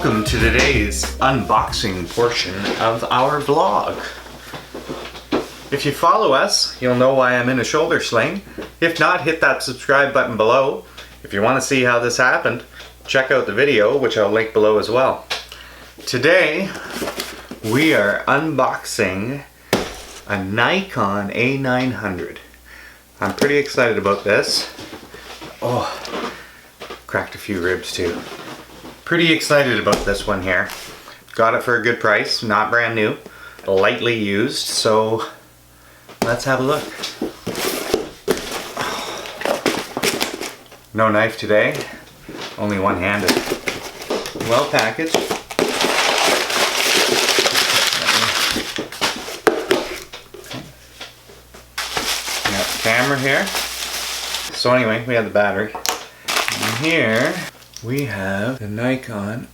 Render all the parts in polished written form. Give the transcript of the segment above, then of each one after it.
Welcome to today's unboxing portion of our vlog. If you follow us, you'll know why I'm in a shoulder sling. If not, hit that subscribe button below. If you want to see how this happened, check out the video, which I'll link below as well. Today, we are unboxing a Nikon A900. I'm pretty excited about this. Oh, cracked a few ribs too. Pretty excited about this one here. Got it for a good price, not brand new, lightly used, so let's have a look. No knife today, only one-handed. Well packaged. Got the camera here. So anyway, we have the battery. And here we have the Nikon,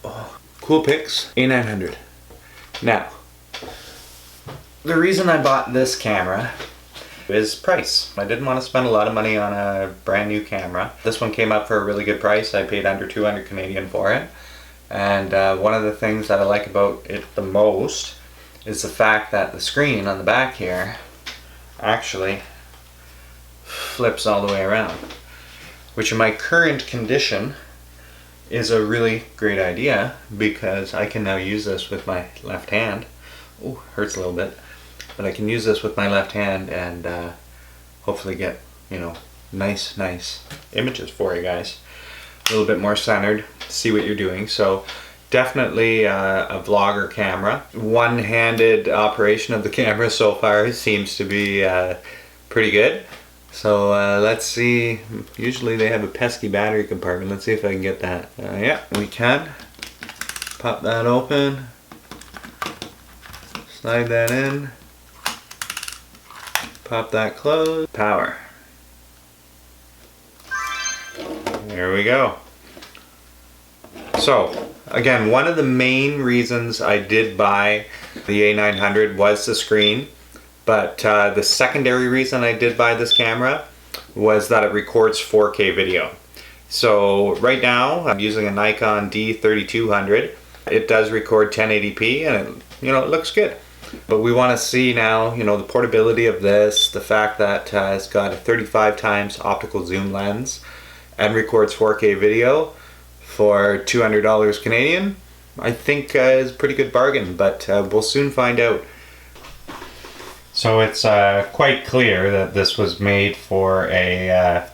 Coolpix A900. Now, the reason I bought this camera is price. I didn't want to spend a lot of money on a brand new camera. This one came up for a really good price. I paid under 200 Canadian for it. And one of the things that I like about it the most is the fact that the screen on the back here actually flips all the way around, which in my current condition is a really great idea because I can now use this with my left hand. Oh, hurts a little bit, but I can use this with my left hand and hopefully get, nice images for you guys. A little bit more centered, see what you're doing. So definitely a vlogger camera. One-handed operation of the camera so far seems to be pretty good. So let's see, usually they have a pesky battery compartment. Let's see if I can get that. Yeah, we can. Pop that open. Slide that in. Pop that closed. Power. There we go. So, again, one of the main reasons I did buy the A900 was the screen. But the secondary reason I did buy this camera was that it records 4K video. So right now I'm using a Nikon D3200. It does record 1080p and it looks good. But we want to see now, the portability of this, the fact that it's got a 35 times optical zoom lens and records 4K video for $200 Canadian. I think is a pretty good bargain, but we'll soon find out. So it's quite clear that this was made for a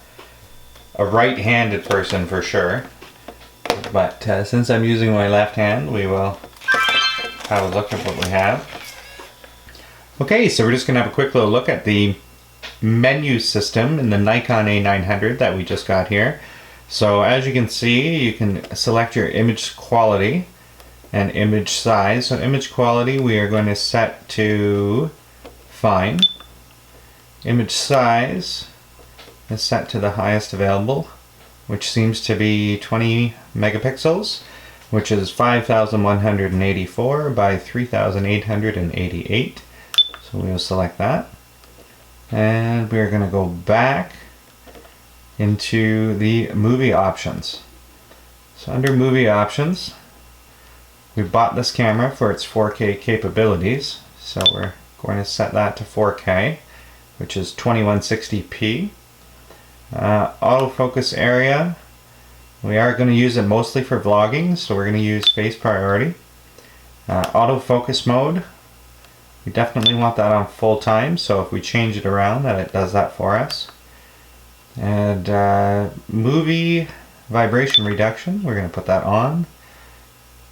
right-handed person for sure. But since I'm using my left hand, we will have a look at what we have. Okay, so we're just going to have a quick little look at the menu system in the Nikon A900 that we just got here. So as you can see, you can select your image quality and image size. So image quality we are going to set to fine. Image size is set to the highest available, which seems to be 20 megapixels, which is 5184 by 3888. So we will select that. And we're going to go back into the movie options. So under movie options, we bought this camera for its 4K capabilities. So we're going to set that to 4K, which is 2160p. Autofocus area, we are going to use it mostly for vlogging, so we're going to use face priority. Autofocus mode, we definitely want that on full time, so if we change it around, that it does that for us. And movie vibration reduction, we're going to put that on.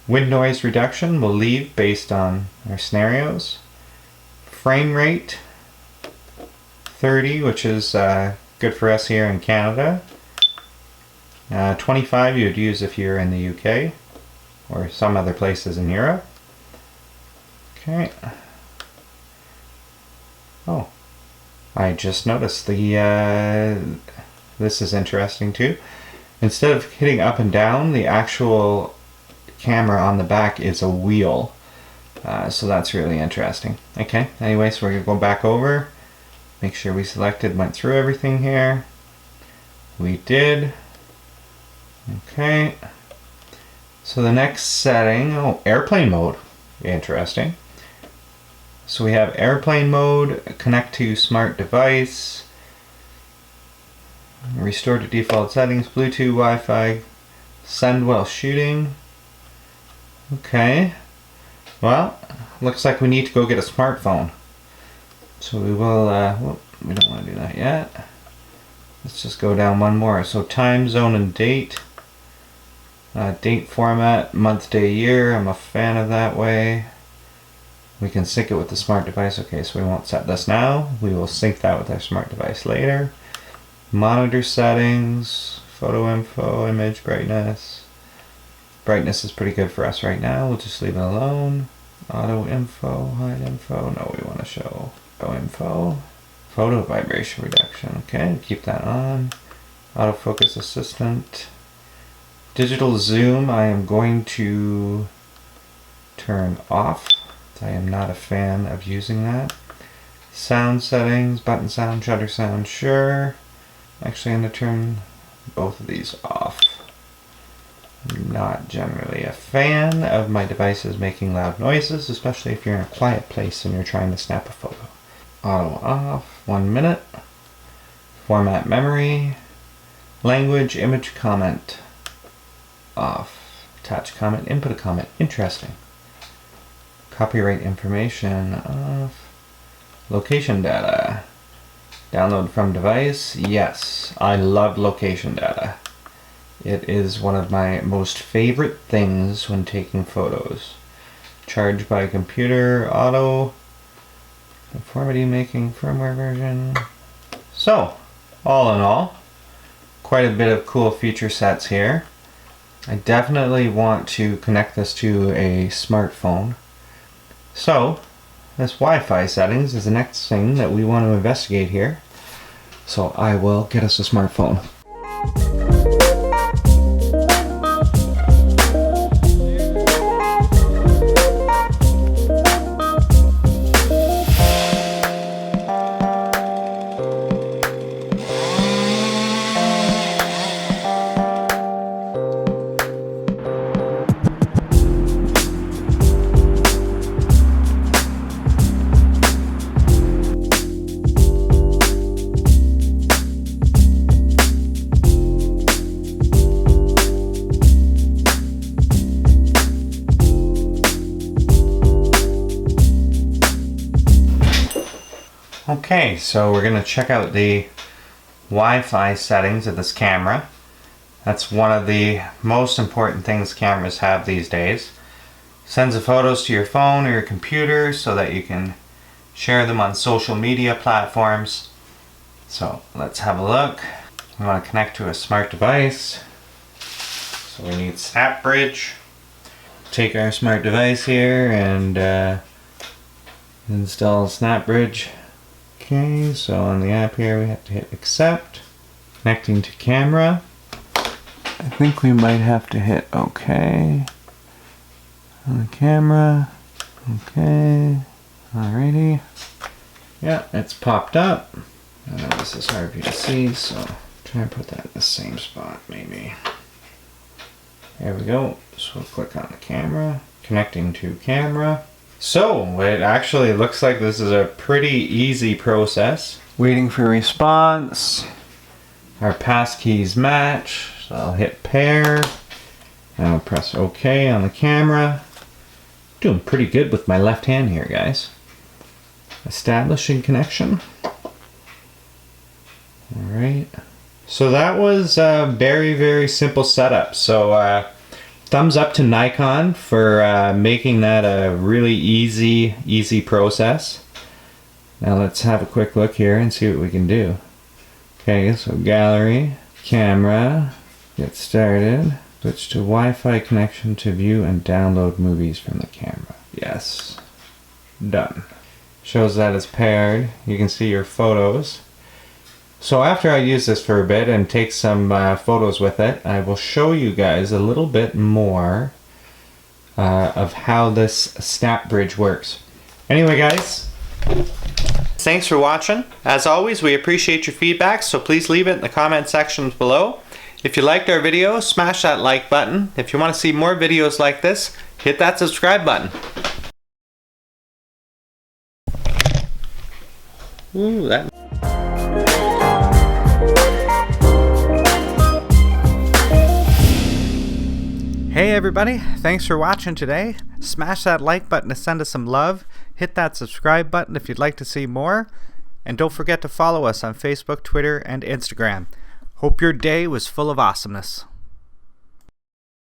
Wind noise reduction we'll leave based on our scenarios. Frame rate 30, which is good for us here in Canada. 25 you'd use if you're in the UK or some other places in Europe. Okay. Oh, I just noticed this is interesting too. Instead of hitting up and down, the actual camera on the back is a wheel. So that's really interesting. Okay, anyway, so we're going to go back over, make sure we went through everything here. We did. Okay. So the next setting, oh, airplane mode. Interesting. So we have airplane mode, connect to smart device, restore to default settings, Bluetooth, Wi-Fi, send while shooting. Okay. Well, looks like we need to go get a smartphone. So we will, whoop, we don't want to do that yet. Let's just go down one more. So time zone and date. Date format, month, day, year. I'm a fan of that way. We can sync it with the smart device. Okay, so we won't set this now. We will sync that with our smart device later. Monitor settings, photo info, image brightness. Brightness is pretty good for us right now. We'll just leave it alone. Auto info, hide info. No, we want to show info. Photo vibration reduction. Okay, keep that on. Autofocus assistant. Digital zoom, I am going to turn off. I am not a fan of using that. Sound settings, button sound, shutter sound, sure. Actually, I'm going to turn both of these off. I'm not generally a fan of my devices making loud noises, especially if you're in a quiet place and you're trying to snap a photo. Auto off, 1 minute. Format memory. Language, image, comment. Off. Attach comment, input a comment. Interesting. Copyright information off. Location data. Download from device. Yes, I love location data. It is one of my most favorite things when taking photos. Charge by computer, auto. Conformity making firmware version. So, all in all, quite a bit of cool feature sets here. I definitely want to connect this to a smartphone. So, this Wi-Fi settings is the next thing that we want to investigate here. So I will get us a smartphone. Okay, so we're going to check out the Wi-Fi settings of this camera. That's one of the most important things cameras have these days. Sends the photos to your phone or your computer so that you can share them on social media platforms. So let's have a look. We want to connect to a smart device. So we need Snapbridge. Take our smart device here and install Snapbridge. Okay, so on the app here we have to hit accept. Connecting to camera. I think we might have to hit OK. On the camera. Okay. Alrighty. Yeah, it's popped up. I know this is hard for you to see, so try and put that in the same spot maybe. There we go. So we'll click on the camera. Connecting to camera. So, it actually looks like this is a pretty easy process. Waiting for response. Our passkeys match. So I'll hit pair. And I'll press OK on the camera. Doing pretty good with my left hand here, guys. Establishing connection. Alright. So that was a very, very simple setup. So, thumbs up to Nikon for making that a really easy process. Now let's have a quick look here and see what we can do. Okay, so gallery, camera, get started. Switch to Wi-Fi connection to view and download movies from the camera. Yes, done. Shows that it's paired. You can see your photos. So after I use this for a bit and take some photos with it, I will show you guys a little bit more of how this Snapbridge works. Anyway guys, thanks for watching. As always, we appreciate your feedback, so please leave it in the comment sections below. If you liked our video, smash that like button. If you want to see more videos like this, hit that subscribe button. Ooh, that... Hey everybody, thanks for watching today. Smash that like button to send us some love. Hit that subscribe button if you'd like to see more. And don't forget to follow us on Facebook, Twitter, and Instagram. Hope your day was full of awesomeness.